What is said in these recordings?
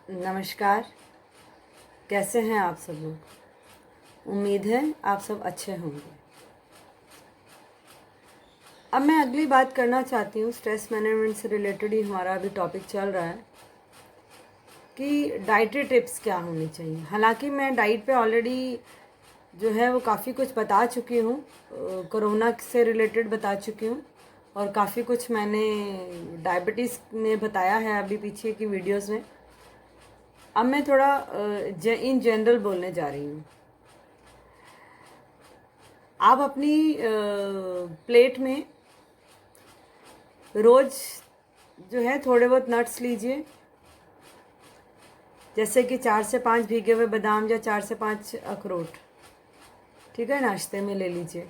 नमस्कार। कैसे हैं आप सब लोग? उम्मीद है आप सब अच्छे होंगे। अब मैं अगली बात करना चाहती हूँ, स्ट्रेस मैनेजमेंट से रिलेटेड ही हमारा अभी टॉपिक चल रहा है कि डाइटरी टिप्स क्या होनी चाहिए। हालांकि मैं डाइट पे ऑलरेडी जो है वो काफ़ी कुछ बता चुकी हूँ, कोरोना से रिलेटेड बता चुकी हूँ और काफ़ी कुछ मैंने डायबिटीज़ में बताया है अभी पीछे की वीडियोस में। अब मैं थोड़ा इन जनरल बोलने जा रही हूँ। आप अपनी प्लेट में रोज़ जो है थोड़े बहुत नट्स लीजिए, जैसे कि 4 से 5 भीगे हुए बादाम या 4 से 5 अखरोट, ठीक है, नाश्ते में ले लीजिए।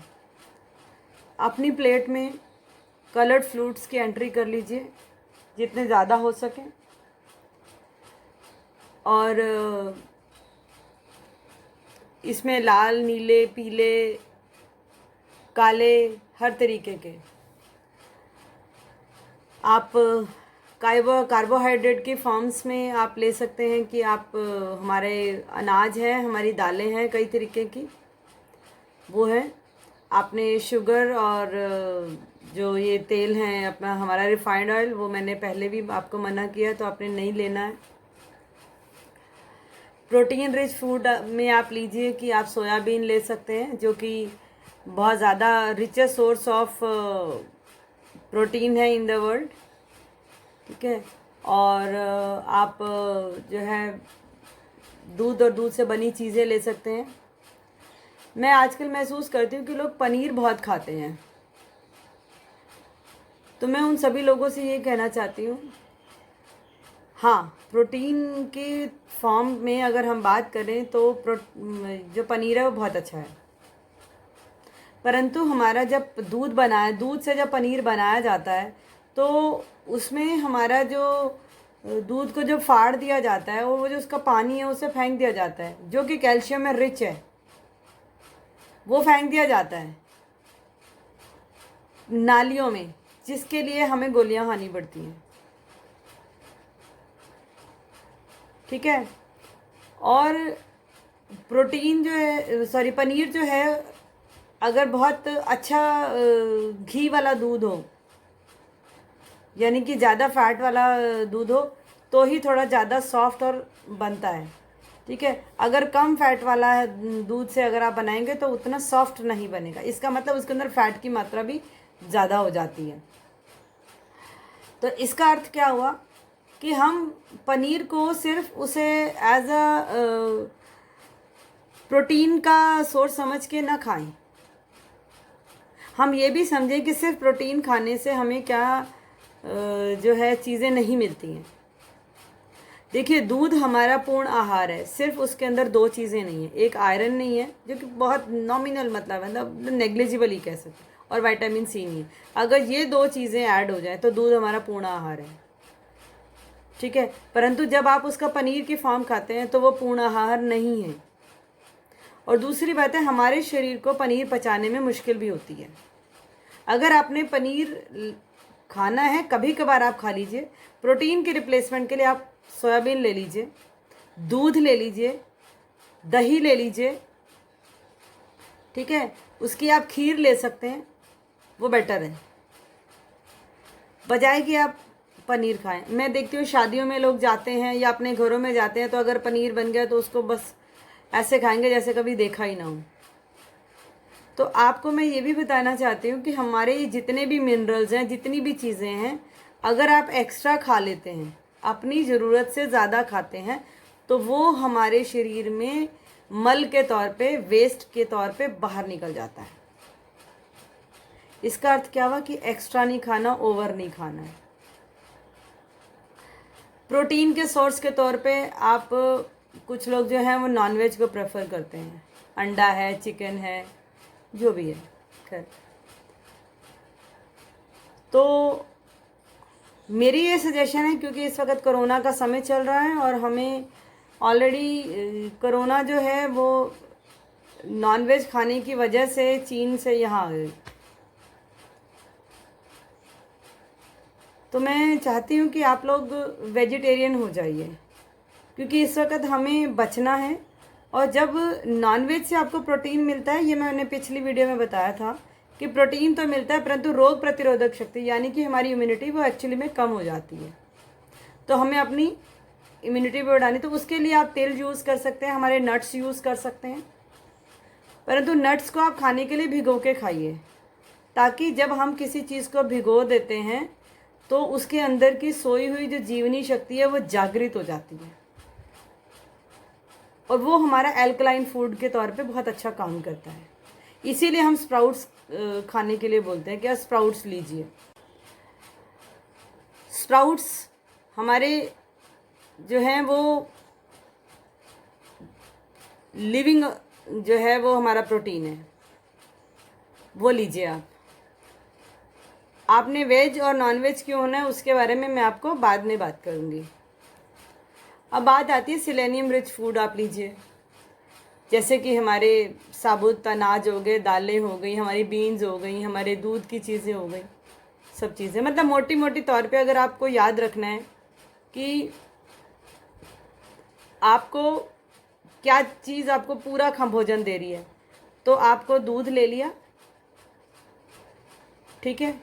अपनी प्लेट में कलर्ड फ्रूट्स की एंट्री कर लीजिए जितने ज़्यादा हो सके, और इसमें लाल, नीले, पीले, काले, हर तरीके के आप कार्बोहाइड्रेट के फॉर्म्स में आप ले सकते हैं कि आप हमारे अनाज है, हमारी दालें हैं कई तरीके की, वो है। आपने शुगर और जो ये तेल हैं अपना हमारा रिफाइंड ऑयल, वो मैंने पहले भी आपको मना किया, तो आपने नहीं लेना है। प्रोटीन रिच फूड में आप लीजिए कि आप सोयाबीन ले सकते हैं, जो कि बहुत ज़्यादा रिचेस्ट सोर्स ऑफ प्रोटीन है इन द वर्ल्ड, ठीक है। और आप जो है दूध और दूध से बनी चीज़ें ले सकते हैं। मैं आजकल महसूस करती हूँ कि लोग पनीर बहुत खाते हैं, तो मैं उन सभी लोगों से ये कहना चाहती हूँ, हाँ, प्रोटीन के फॉर्म में अगर हम बात करें तो जो पनीर है वो बहुत अच्छा है, परंतु हमारा जब दूध से जब पनीर बनाया जाता है तो उसमें हमारा जो दूध को जो फाड़ दिया जाता है और वो जो उसका पानी है उसे फेंक दिया जाता है, जो कि कैल्शियम में रिच है, वो फेंक दिया जाता है नालियों में, जिसके लिए हमें गोलियां खानी पड़ती हैं, ठीक है। और प्रोटीन जो है, सॉरी, पनीर जो है, अगर बहुत अच्छा घी वाला दूध हो, यानी कि ज़्यादा फैट वाला दूध हो, तो ही थोड़ा ज़्यादा सॉफ्ट और बनता है, ठीक है। अगर कम फैट वाला दूध से अगर आप बनाएंगे तो उतना सॉफ्ट नहीं बनेगा। इसका मतलब उसके अंदर फैट की मात्रा भी ज़्यादा हो जाती है। तो इसका अर्थ क्या हुआ कि हम पनीर को सिर्फ उसे एज अ प्रोटीन का सोर्स समझ के ना खाएं। हम ये भी समझें कि सिर्फ प्रोटीन खाने से हमें क्या जो है चीज़ें नहीं मिलती हैं। देखिए, दूध हमारा पूर्ण आहार है, सिर्फ उसके अंदर 2 चीज़ें नहीं है। एक आयरन नहीं है, जो कि बहुत नॉमिनल मतलब है, मतलब नेग्लिजिबल ही कह सकते हैं, और विटामिन सी नहीं है। अगर ये 2 चीज़ें ऐड हो जाए तो दूध हमारा पूर्ण आहार है, ठीक है। परंतु जब आप उसका पनीर की फॉर्म खाते हैं तो वो पूर्ण आहार नहीं है। और दूसरी बात है, हमारे शरीर को पनीर पचाने में मुश्किल भी होती है। अगर आपने पनीर खाना है, कभी कभार आप खा लीजिए। प्रोटीन के रिप्लेसमेंट के लिए आप सोयाबीन ले लीजिए, दूध ले लीजिए, दही ले लीजिए, ठीक है। उसकी आप खीर ले सकते हैं, वो बेटर है बजाय कि आप पनीर खाएं। मैं देखती हूँ शादियों में लोग जाते हैं या अपने घरों में जाते हैं, तो अगर पनीर बन गया तो उसको बस ऐसे खाएंगे जैसे कभी देखा ही ना हो। तो आपको मैं ये भी बताना चाहती हूँ कि हमारे जितने भी मिनरल्स हैं, जितनी भी चीज़ें हैं, अगर आप एक्स्ट्रा खा लेते हैं, अपनी ज़रूरत से ज़्यादा खाते हैं, तो वो हमारे शरीर में मल के तौर पे, वेस्ट के तौर पे बाहर निकल जाता है। इसका अर्थ क्या हुआ कि एक्स्ट्रा नहीं खाना, ओवर नहीं खाना है। प्रोटीन के सोर्स के तौर पे आप, कुछ लोग जो हैं वो नॉनवेज को प्रेफर करते हैं, अंडा है, चिकन है, जो भी है, खैर। तो मेरी ये सजेशन है, क्योंकि इस वक्त कोरोना का समय चल रहा है और हमें ऑलरेडी कोरोना जो है वो नॉनवेज खाने की वजह से चीन से यहाँ आ गई, तो मैं चाहती हूँ कि आप लोग वेजिटेरियन हो जाइए, क्योंकि इस वक्त हमें बचना है। और जब नॉनवेज से आपको प्रोटीन मिलता है, ये मैंने पिछली वीडियो में बताया था कि प्रोटीन तो मिलता है परंतु रोग प्रतिरोधक शक्ति यानी कि हमारी इम्यूनिटी वो एक्चुअली में कम हो जाती है। तो हमें अपनी इम्यूनिटी बढ़ानी, तो उसके लिए आप तेल यूज़ कर सकते हैं, हमारे नट्स यूज़ कर सकते हैं। परंतु नट्स को आप खाने के लिए भिगो के खाइए, ताकि जब हम किसी चीज़ को भिगो देते हैं तो उसके अंदर की सोई हुई जो जीवनी शक्ति है वो जागृत हो जाती है और वो हमारा एल्कलाइन फूड के तौर पे बहुत अच्छा काम करता है। इसीलिए हम स्प्राउट्स खाने के लिए बोलते हैं कि आप स्प्राउट्स लीजिए। स्प्राउट्स हमारे जो हैं वो लिविंग जो है वो हमारा प्रोटीन है, वो लीजिए आप। आपने वेज और नॉन वेज क्यों होना है उसके बारे में मैं आपको बाद में बात करूँगी। अब बात आती है सेलेनियम रिच फूड आप लीजिए, जैसे कि हमारे साबुत अनाज हो गए, दालें हो गई, हमारी बीन्स हो गई, हमारे दूध की चीज़ें हो गई, सब चीज़ें। मतलब मोटी मोटी तौर पे अगर आपको याद रखना है कि आपको क्या चीज़ आपको पूरा भोजन दे रही है, तो आपको दूध ले लिया, ठीक है,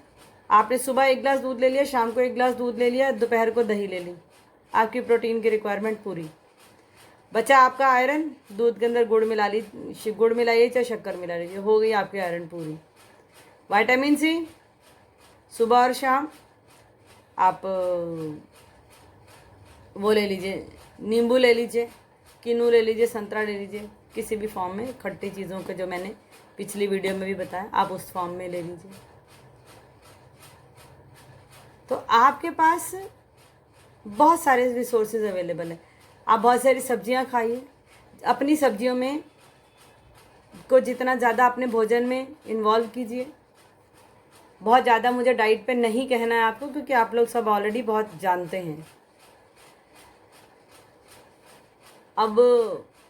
आपने सुबह 1 गिलास दूध ले लिया, शाम को 1 गिलास दूध ले लिया, दोपहर को दही ले ली, आपकी प्रोटीन की रिक्वायरमेंट पूरी। बचा आपका आयरन, दूध के अंदर गुड़ मिलाइए चाहे शक्कर मिला लीजिए, हो गई आपकी आयरन पूरी। विटामिन सी सुबह और शाम आप वो ले लीजिए, नींबू ले लीजिए, किन्नू ले लीजिए, संतरा ले लीजिए, किसी भी फॉर्म में खट्टी चीज़ों के जो मैंने पिछली वीडियो में भी बताया आप उस फॉर्म में ले लीजिए। तो आपके पास बहुत सारे रिसोर्सेज अवेलेबल है। आप बहुत सारी सब्जियां खाइए, अपनी सब्जियों में को जितना ज़्यादा अपने भोजन में इन्वॉल्व कीजिए। बहुत ज़्यादा मुझे डाइट पे नहीं कहना है आपको, क्योंकि आप लोग सब ऑलरेडी बहुत जानते हैं। अब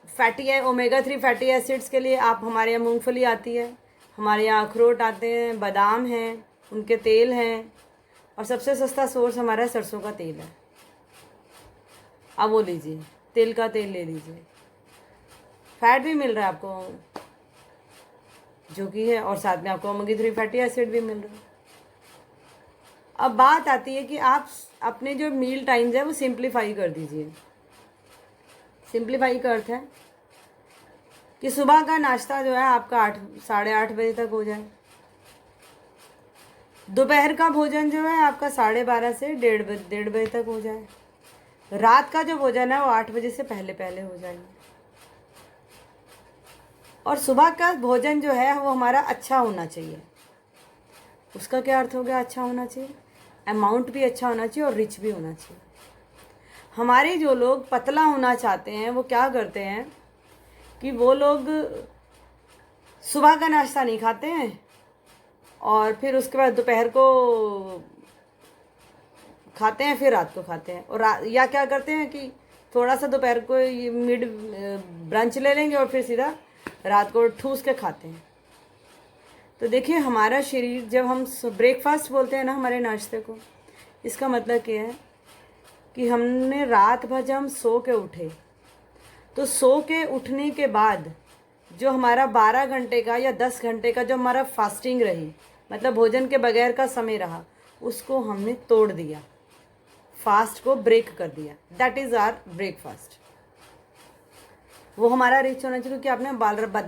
फैटी है ओमेगा 3 फैटी एसिड्स के लिए आप हमारे यहाँ मूंगफली आती है, हमारे यहाँ अखरोट आते हैं, बादाम हैं, उनके तेल हैं, और सबसे सस्ता सोर्स हमारा सरसों का तेल है। आप वो लीजिए, तेल का तेल ले लीजिए, फैट भी मिल रहा है आपको जो कि है, और साथ में आपको ओमेगा 3 फैटी एसिड भी मिल रहा है। अब बात आती है कि आप अपने जो मील टाइम्स है वो सिंप्लीफाई कर दीजिए। सिंप्लीफाई का अर्थ है कि सुबह का नाश्ता जो है आपका 8 साढ़े 8 बजे तक हो जाए, दोपहर का भोजन जो है आपका 12:30 से 1:30 बजे तक हो जाए, रात का जो भोजन है वो 8 बजे से पहले पहले हो जाए, और सुबह का भोजन जो है वो हमारा अच्छा होना चाहिए। उसका क्या अर्थ हो गया अच्छा होना चाहिए? अमाउंट भी अच्छा होना चाहिए और रिच भी होना चाहिए। हमारे जो लोग पतला होना चाहते हैं वो क्या करते हैं कि वो लोग सुबह का नाश्ता नहीं खाते हैं और फिर उसके बाद दोपहर को खाते हैं, फिर रात को खाते हैं, और या क्या करते हैं कि थोड़ा सा दोपहर को मिड ब्रंच ले लेंगे और फिर सीधा रात को ठूस के खाते हैं। तो देखिए हमारा शरीर, जब हम ब्रेकफास्ट बोलते हैं ना हमारे नाश्ते को, इसका मतलब क्या है कि हमने रात भर जब हम सो के उठे, तो सो के उठने के बाद जो हमारा 12 घंटे का या 10 घंटे का जो हमारा फास्टिंग रही, मतलब भोजन के बगैर का समय रहा, उसको हमने तोड़ दिया, फास्ट को ब्रेक कर दिया। That is our breakfast. वो हमारा रिच होना चाहिए, क्योंकि आपने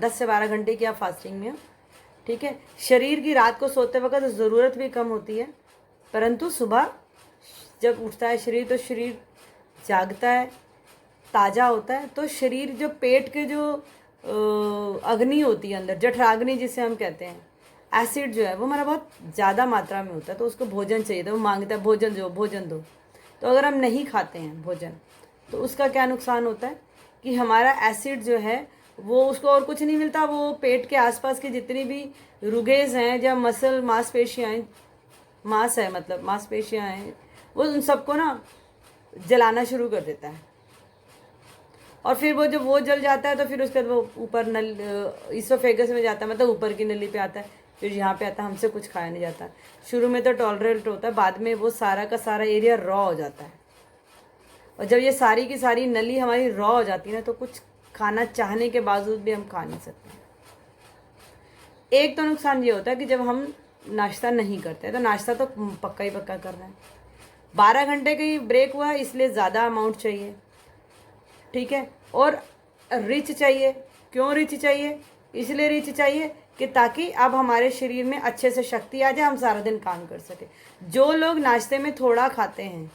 10 से 12 घंटे की आप फास्टिंग में हो, ठीक है। शरीर की रात को सोते वक्त ज़रूरत भी कम होती है, परंतु सुबह जब उठता है शरीर तो शरीर जागता है, ताज़ा होता है। तो शरीर जो पेट के जो अग्नि होती है अंदर, जठराग्नि जिसे हम कहते हैं, एसिड जो है वो हमारा बहुत ज़्यादा मात्रा में होता है, तो उसको भोजन चाहिए, तो वो मांगता है भोजन दो भोजन दो। तो अगर हम नहीं खाते हैं भोजन तो उसका क्या नुकसान होता है कि हमारा एसिड जो है वो, उसको और कुछ नहीं मिलता, वो पेट के आसपास की जितनी भी रुगेज हैं, जब मसल मांसपेशियाँ हैं, मांस है मतलब मांसपेशियाँ हैं, वो उन सबको ना जलाना शुरू कर देता है। और फिर वो जब वो जल जाता है तो फिर उसके बाद वो ऊपर इसोफेगस में जाता है, मतलब ऊपर की नली पे आता है, फिर यहाँ पे आता है, हमसे कुछ खाया नहीं जाता। शुरू में तो टॉलरेट होता है, बाद में वो सारा का सारा एरिया रॉ हो जाता है, और जब ये सारी की सारी नली हमारी रॉ हो जाती है ना, तो कुछ खाना चाहने के बावजूद भी हम खा नहीं सकते। एक तो नुकसान ये होता है कि जब हम नाश्ता नहीं करते, तो नाश्ता तो पक्का ही पक्का करना है। 12 घंटे का ही ब्रेक हुआ है, इसलिए ज़्यादा अमाउंट चाहिए, ठीक है। और रिच चाहिए। क्यों रिच चाहिए? इसलिए रिच चाहिए कि ताकि अब हमारे शरीर में अच्छे से शक्ति आ जाए, हम सारा दिन काम कर सके। जो लोग नाश्ते में थोड़ा खाते हैं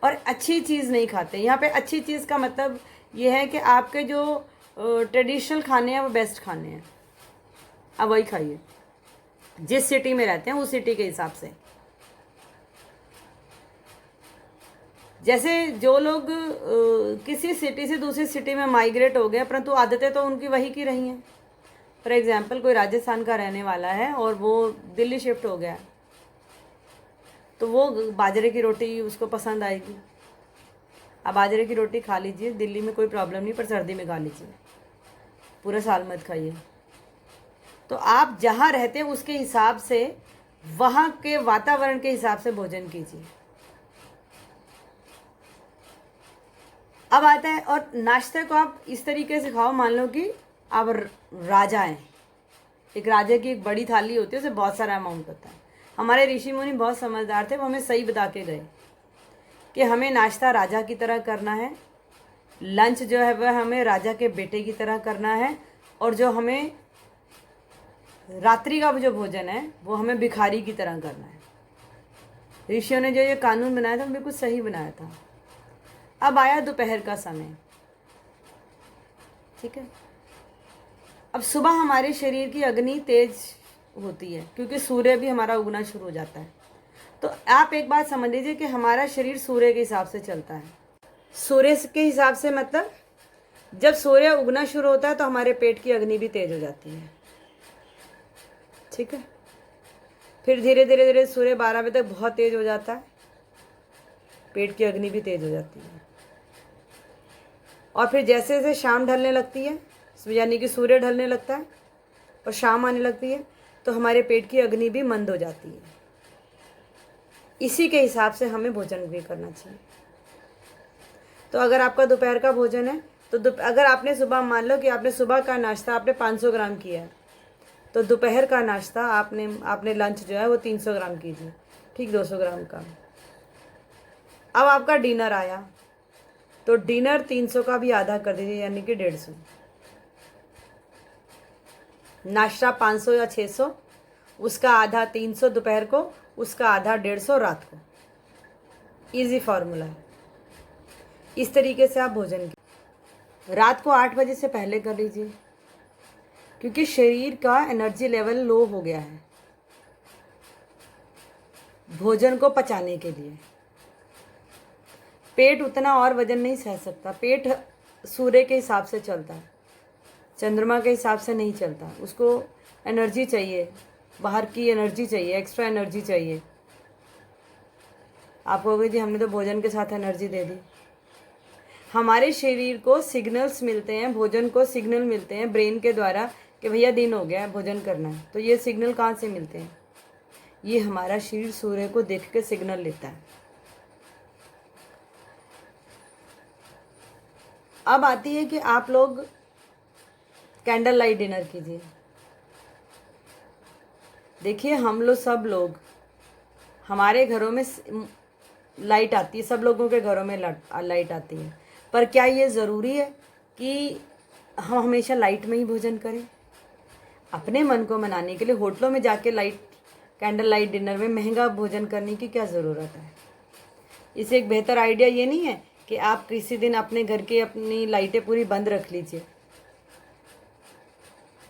और अच्छी चीज़ नहीं खाते, यहाँ पे अच्छी चीज़ का मतलब ये है कि आपके जो ट्रेडिशनल खाने हैं वो बेस्ट खाने हैं, अब वही खाइए। जिस सिटी में रहते हैं उस सिटी के हिसाब से। जैसे जो लोग किसी सिटी से दूसरी सिटी में माइग्रेट हो गए, परंतु आदतें तो उनकी वही की रही हैं। फॉर एग्जाम्पल, कोई राजस्थान का रहने वाला है और वो दिल्ली शिफ्ट हो गया, तो वो बाजरे की रोटी उसको पसंद आएगी। अब बाजरे की रोटी खा लीजिए, दिल्ली में कोई प्रॉब्लम नहीं, पर सर्दी में खा लीजिए, पूरा साल मत खाइए। तो आप जहाँ रहते हैं उसके हिसाब से, वहाँ के वातावरण के हिसाब से भोजन कीजिए। अब आता है, और नाश्ते को आप इस तरीके से खाओ, मान लो कि आप राजा हैं, एक राजा की एक बड़ी थाली होती है, उससे बहुत सारा अमाउंट होता है। हमारे ऋषि मुनि बहुत समझदार थे, वो हमें सही बता के गए कि हमें नाश्ता राजा की तरह करना है, लंच जो है वह हमें राजा के बेटे की तरह करना है, और जो हमें रात्रि का जो भोजन है वो हमें भिखारी की तरह करना है। ऋषियों ने जो ये कानून बनाया था बिल्कुल सही बनाया था। अब आया दोपहर का समय, ठीक है। अब सुबह हमारे शरीर की अग्नि तेज होती है, क्योंकि सूर्य भी हमारा उगना शुरू हो जाता है। तो आप एक बात समझ लीजिए कि हमारा शरीर सूर्य के हिसाब से चलता है। सूर्य के हिसाब से मतलब जब सूर्य उगना शुरू होता है तो हमारे पेट की अग्नि भी तेज हो जाती है, ठीक है। फिर धीरे धीरे धीरे सूर्य 12 बजे तक बहुत तेज हो जाता है, पेट की अग्नि भी तेज हो जाती है। और फिर जैसे जैसे शाम ढलने लगती है, यानी कि सूर्य ढलने लगता है और शाम आने लगती है, तो हमारे पेट की अग्नि भी मंद हो जाती है। इसी के हिसाब से हमें भोजन भी करना चाहिए। तो अगर आपका दोपहर का भोजन है, तो अगर आपने सुबह, मान लो कि आपने सुबह का नाश्ता आपने 500 ग्राम किया है, तो दोपहर का नाश्ता आपने लंच जो है वो 300 ग्राम कीजिए, ठीक, 200 ग्राम का। अब आपका डिनर आया, तो डिनर 300 का भी आधा कर दीजिए, यानी कि 150। नाश्ता 500 या 600, उसका आधा 300 दोपहर को, उसका आधा 150 रात को। इजी फार्मूला है। इस तरीके से आप भोजन की रात को 8 बजे से पहले कर लीजिए, क्योंकि शरीर का एनर्जी लेवल लो हो गया है भोजन को पचाने के लिए। पेट उतना और वजन नहीं सह सकता। पेट सूर्य के हिसाब से चलता है, चंद्रमा के हिसाब से नहीं चलता। उसको एनर्जी चाहिए, बाहर की एनर्जी चाहिए, एक्स्ट्रा एनर्जी चाहिए। आप कहोगे जी हमने तो भोजन के साथ एनर्जी दे दी। हमारे शरीर को सिग्नल्स मिलते हैं, भोजन को सिग्नल मिलते हैं ब्रेन के द्वारा कि भैया दिन हो गया है, भोजन करना है। तो ये सिग्नल कहाँ से मिलते हैं? ये हमारा शरीर सूर्य को देख के सिग्नल लेता है। अब आती है कि आप लोग कैंडल लाइट डिनर कीजिए। देखिए, हम लोग सब लोग, हमारे घरों में लाइट आती है, सब लोगों के घरों में लाइट आती है, पर क्या ये ज़रूरी है कि हम हमेशा लाइट में ही भोजन करें? अपने मन को मनाने के लिए होटलों में जाके कैंडल लाइट डिनर में महंगा भोजन करने की क्या ज़रूरत है? इसे एक बेहतर आइडिया ये नहीं है कि आप किसी दिन अपने घर की अपनी लाइटें पूरी बंद रख लीजिए,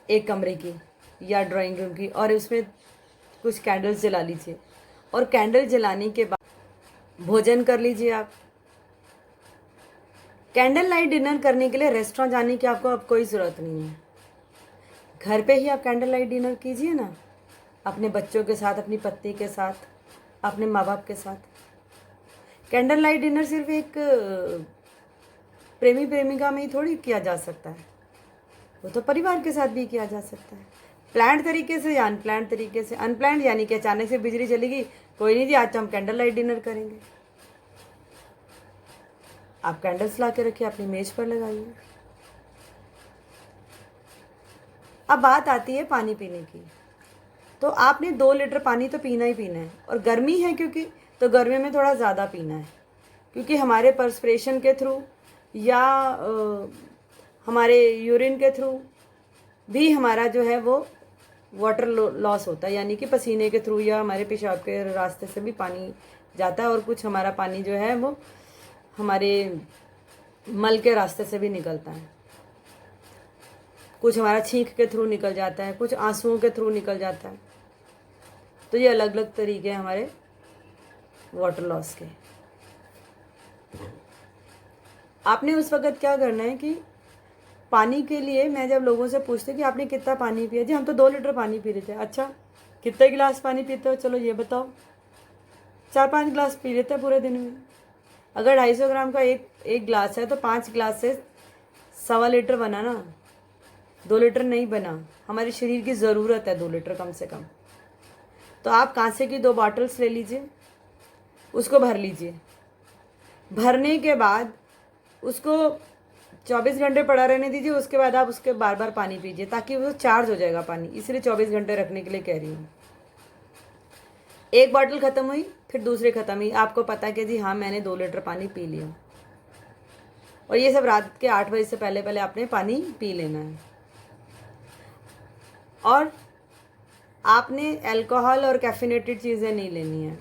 एक कमरे की या ड्राइंग रूम की, और उसमें कुछ कैंडल्स जला लीजिए, और कैंडल जलाने के बाद भोजन कर लीजिए। आप कैंडल लाइट डिनर करने के लिए रेस्टोरेंट जाने की आपको अब कोई ज़रूरत नहीं है। घर पे ही आप कैंडल लाइट डिनर कीजिए ना, अपने बच्चों के साथ, अपनी पत्नी के साथ, अपने माँ बाप के साथ। कैंडल लाइट डिनर सिर्फ एक प्रेमी प्रेमिका में ही थोड़ी किया जा सकता है, वो तो परिवार के साथ भी किया जा सकता है, प्लान्ड तरीके से या अनप्लान्ड तरीके से। अनप्लान्ड यानी कि अचानक से बिजली चली गई, कोई नहीं जी आज तो हम कैंडल लाइट डिनर करेंगे, आप कैंडल्स ला के रखिए, अपनी मेज पर लगाइए। अब बात आती है पानी पीने की। तो आपने 2 लीटर पानी तो पीना ही पीना है, और गर्मी है क्योंकि, तो गर्मी में थोड़ा ज़्यादा पीना है, क्योंकि हमारे पर्सपिरेशन के थ्रू या हमारे यूरिन के थ्रू भी हमारा जो है वो वाटर लॉस होता है, यानी कि पसीने के थ्रू या हमारे पेशाब के रास्ते से भी पानी जाता है, और कुछ हमारा पानी जो है वो हमारे मल के रास्ते से भी निकलता है, कुछ हमारा छींक के थ्रू निकल जाता है, कुछ आंसुओं के थ्रू निकल जाता है। तो ये अलग अलग तरीके हैं हमारे वाटर लॉस के। आपने उस वक़्त क्या करना है कि पानी के लिए मैं जब लोगों से पूछती कि आपने कितना पानी पिया, जी हम तो 2 लीटर पानी पी रहे थे। अच्छा, कितने गिलास पानी पीते हो, चलो ये बताओ। 4-5 गिलास पी लेते हैं पूरे दिन में। अगर 250 ग्राम का एक गिलास है तो 5 गिलास से 1.25 लीटर बना ना, 2 लीटर नहीं बना। हमारे शरीर की ज़रूरत है 2 लीटर कम से कम। तो आप कांसे की 2 बॉटल्स ले लीजिए, उसको भर लीजिए। भरने के बाद उसको 24 घंटे पड़ा रहने दीजिए। उसके बाद आप उसके बार बार पानी पीजिए, ताकि वो चार्ज हो जाएगा पानी, इसलिए 24 घंटे रखने के लिए कह रही हूँ। एक बॉटल ख़त्म हुई, फिर दूसरी ख़त्म हुई, आपको पता है कि जी हाँ मैंने 2 लीटर पानी पी लिया। और ये सब रात के 8 बजे से पहले पहले आपने पानी पी लेना है। और आपने अल्कोहल और कैफिनेटेड चीज़ें नहीं लेनी है।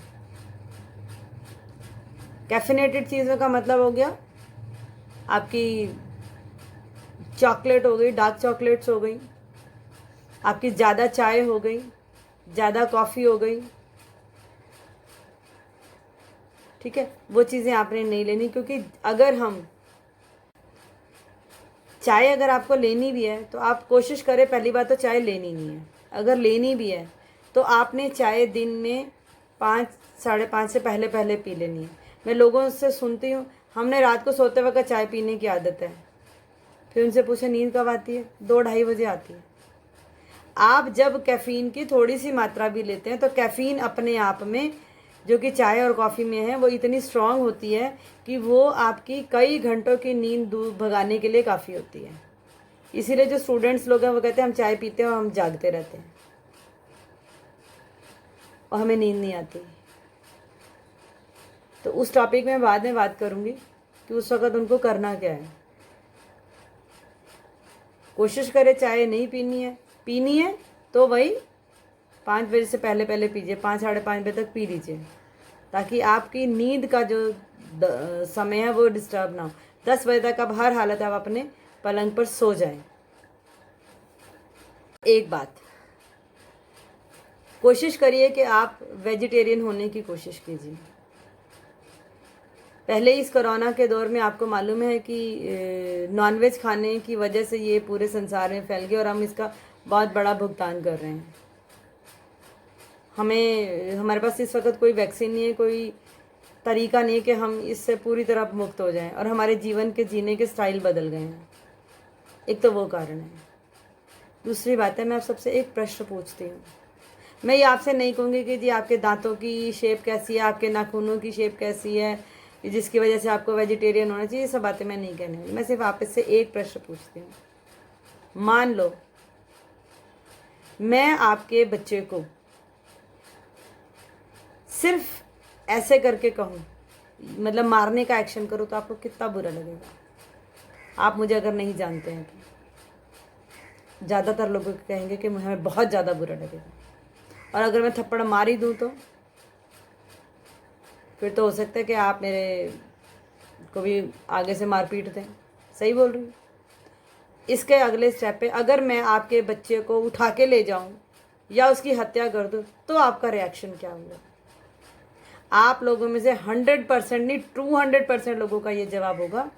कैफिनेटेड चीज़ों का मतलब हो गया आपकी चॉकलेट हो गई, डार्क चॉकलेट्स हो गई, आपकी ज़्यादा चाय हो गई, ज़्यादा कॉफ़ी हो गई, ठीक है, वो चीज़ें आपने नहीं लेनी। क्योंकि अगर हम चाय अगर आपको लेनी भी है तो आप कोशिश करें, पहली बात तो चाय लेनी नहीं है। अगर लेनी भी है तो आपने चाय दिन में 5-5:30 से पहले पहले पी लेनी है। मैं लोगों से सुनती हूँ, हमने रात को सोते वक्त चाय पीने की आदत है। फिर उनसे पूछे नींद कब आती है, 2-2:30 बजे आती है। आप जब कैफ़ीन की थोड़ी सी मात्रा भी लेते हैं तो कैफ़ीन अपने आप में, जो कि चाय और कॉफ़ी में है, वो इतनी स्ट्रांग होती है कि वो आपकी कई घंटों की नींद दूर भगाने के लिए काफ़ी होती है। इसीलिए जो स्टूडेंट्स लोग हैं वो कहते हैं हम चाय पीते हैं और हम जागते रहते हैं और हमें नींद नहीं आती। तो उस टॉपिक में बाद में बात करूँगी कि उस वक़्त उनको करना क्या है। कोशिश करें चाय नहीं पीनी है तो वही 5 बजे से पहले पहले पीजिए, 5-5:30 बजे तक पी लीजिए, ताकि आपकी नींद का जो समय है वो डिस्टर्ब ना हो। 10 बजे तक आप हर हालत आप अपने पलंग पर सो जाएं। एक बात, कोशिश करिए कि आप वेजिटेरियन होने की कोशिश कीजिए। पहले इस कोरोना के दौर में आपको मालूम है कि नॉनवेज खाने की वजह से ये पूरे संसार में फैल गया और हम इसका बहुत बड़ा भुगतान कर रहे हैं। हमारे पास इस वक्त कोई वैक्सीन नहीं है, कोई तरीका नहीं है कि हम इससे पूरी तरह मुक्त हो जाएं, और हमारे जीवन के जीने के स्टाइल बदल गए हैं। एक तो वो कारण है। दूसरी बात है, मैं आप सबसे एक प्रश्न पूछती हूँ। मैं ये आपसे नहीं कहूँगी कि जी आपके दांतों की शेप कैसी है, आपके नाखूनों की शेप कैसी है, जिसकी वजह से आपको वेजिटेरियन होना चाहिए। ये सब बातें मैं नहीं कहने वाली। मैं सिर्फ आपसे से एक प्रश्न पूछती हूँ। मान लो मैं आपके बच्चे को सिर्फ ऐसे करके कहूँ, मतलब मारने का एक्शन करो, तो आपको कितना बुरा लगेगा। आप मुझे अगर नहीं जानते हैं तो ज़्यादातर लोग कहेंगे कि हमें बहुत ज़्यादा बुरा लगेगा। और अगर मैं थप्पड़ मार ही दूँ तो फिर तो हो सकता है कि आप मेरे को भी आगे से मार पीट दें। सही बोल रही हूँ। इसके अगले स्टेप पे अगर मैं आपके बच्चे को उठा के ले जाऊँ या उसकी हत्या कर दूँ तो आपका रिएक्शन क्या होगा? आप लोगों में से 100% नहीं, 200% लोगों का ये जवाब होगा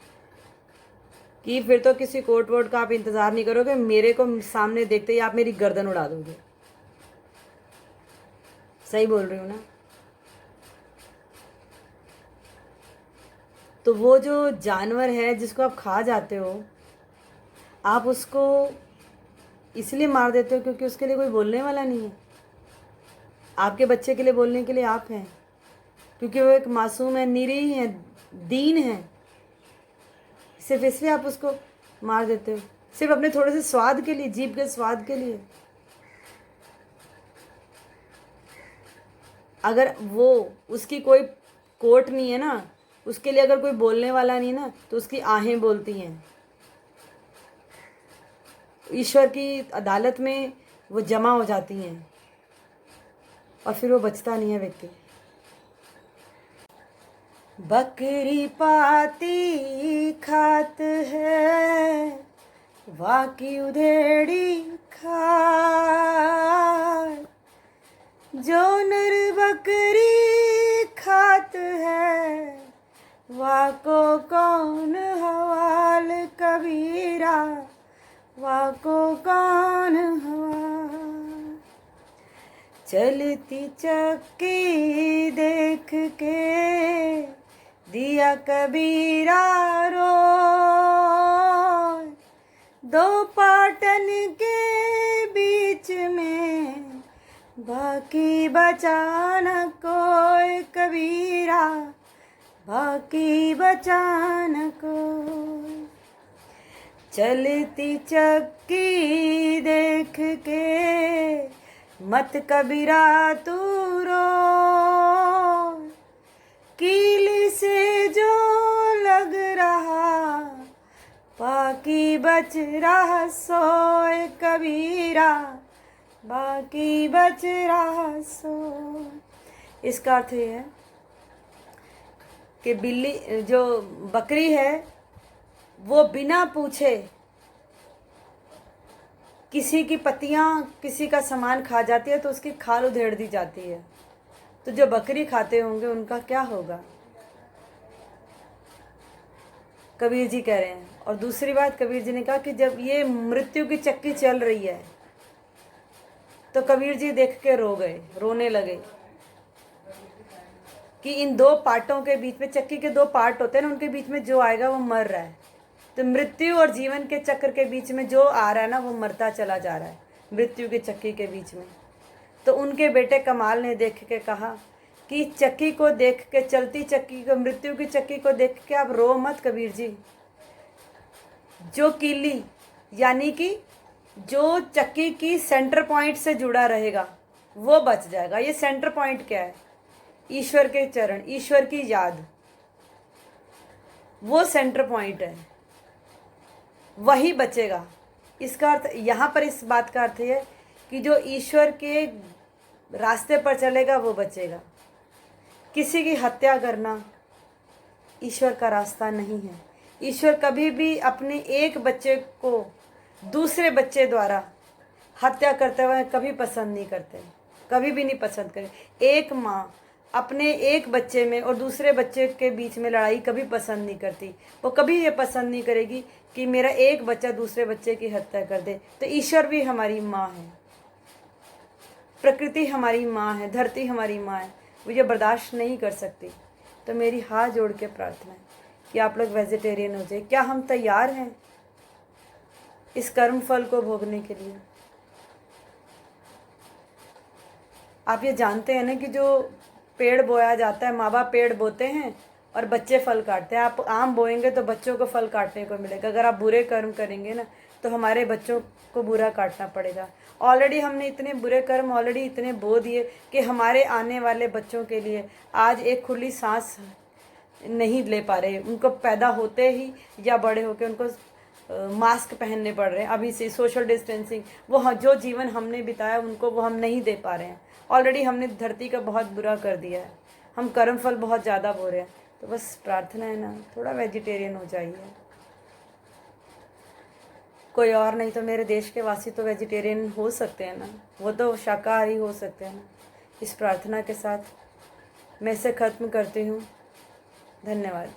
कि फिर तो किसी कोर्ट वोर्ट का आप इंतज़ार नहीं करोगे, मेरे को सामने देखते ही आप मेरी गर्दन उड़ा दोगे। सही बोल रही हूँ ना? तो वो जो जानवर है जिसको आप खा जाते हो, आप उसको इसलिए मार देते हो क्योंकि उसके लिए कोई बोलने वाला नहीं है। आपके बच्चे के लिए बोलने के लिए आप हैं, क्योंकि वो एक मासूम है, निरीह है, दीन है। सिर्फ इसलिए आप उसको मार देते हो, सिर्फ अपने थोड़े से स्वाद के लिए, जीभ के स्वाद के लिए। अगर वो उसकी कोई कोर्ट नहीं है ना, उसके लिए अगर कोई बोलने वाला नहीं ना, तो उसकी आहें बोलती हैं। ईश्वर की अदालत में वो जमा हो जाती हैं और फिर वो बचता नहीं है व्यक्ति। बकरी पाती खात है, वाकी उधेड़ी खाए, जो नर बकरी खात है, वाको कौन हवाल कबीरा, वाको कौन हवाल। चलती चक्की देख के दिया कबीरा रो, दो पाटन के बीच में बाकी बचा न कोई कबीरा, बाकी बचा न कोई। चलती चक्की देख के मत कबीरा तू रो, कीली से जो लग रहा, बाकी बच रहा सोए कबीरा, बाकी बच रहा सो। इसका अर्थ ये है कि बिल्ली जो बकरी है वो बिना पूछे किसी की पत्तियां, किसी का सामान खा जाती है तो उसकी खाल उधेड़ दी जाती है। तो जो बकरी खाते होंगे उनका क्या होगा, कबीर जी कह रहे हैं। और दूसरी बात कबीर जी ने कहा कि जब ये मृत्यु की चक्की चल रही है तो कबीर जी देख के रो गए, रोने लगे कि इन दो पार्टों के बीच में, चक्की के दो पार्ट होते हैं ना, उनके बीच में जो आएगा वो मर रहा है। तो मृत्यु और जीवन के चक्र के बीच में जो आ रहा है ना, वो मरता चला जा रहा है मृत्यु की चक्की के बीच में। तो उनके बेटे कमाल ने देख के कहा कि चक्की को देख के, चलती चक्की को, मृत्यु की चक्की को देख के आप रो मत कबीर जी। जो कीली यानी कि जो चक्की की सेंटर पॉइंट से जुड़ा रहेगा वो बच जाएगा। ये सेंटर पॉइंट क्या है? ईश्वर के चरण, ईश्वर की याद, वो सेंटर पॉइंट है, वही बचेगा। इसका अर्थ यहाँ पर, इस बात का अर्थ है कि जो ईश्वर के रास्ते पर चलेगा वो बचेगा। किसी की हत्या करना ईश्वर का रास्ता नहीं है। ईश्वर कभी भी अपने एक बच्चे को दूसरे बच्चे द्वारा हत्या करते हुए कभी पसंद नहीं करते, कभी भी नहीं पसंद करे। एक माँ अपने एक बच्चे में और दूसरे बच्चे के बीच में लड़ाई कभी पसंद नहीं करती। वो कभी ये पसंद नहीं करेगी कि मेरा एक बच्चा दूसरे बच्चे की हत्या कर दे। तो ईश्वर भी हमारी माँ है, प्रकृति हमारी माँ है, धरती हमारी माँ है, वो ये बर्दाश्त नहीं कर सकती। तो मेरी हाथ जोड़ के प्रार्थना है कि आप लोग वेजिटेरियन हो जाए। क्या हम तैयार हैं इस कर्म फल को भोगने के लिए? आप ये जानते हैं ना कि जो पेड़ बोया जाता है, माँ बाप पेड़ बोते हैं और बच्चे फल काटते हैं। आप आम बोएंगे तो बच्चों को फल काटने को मिलेगा। अगर आप बुरे कर्म करेंगे ना तो हमारे बच्चों को बुरा काटना पड़ेगा। ऑलरेडी हमने इतने बुरे कर्म ऑलरेडी इतने बो दिए कि हमारे आने वाले बच्चों के लिए आज एक खुली सांस नहीं ले पा रहे। उनको पैदा होते ही या बड़े होकर उनको मास्क पहनने पड़ रहे हैं। अभी से सोशल डिस्टेंसिंग, वो जो जीवन हमने बिताया उनको वो हम नहीं दे पा रहे हैं। ऑलरेडी हमने धरती का बहुत बुरा कर दिया है, हम कर्म फल बहुत ज़्यादा बो रहे हैं। तो बस प्रार्थना है ना, थोड़ा वेजिटेरियन हो जाइए। कोई और नहीं तो मेरे देश के वासी तो वेजिटेरियन हो सकते हैं ना, वो तो शाकाहारी हो सकते हैं ना। इस प्रार्थना के साथ मैं इसे ख़त्म करती हूँ। धन्यवाद।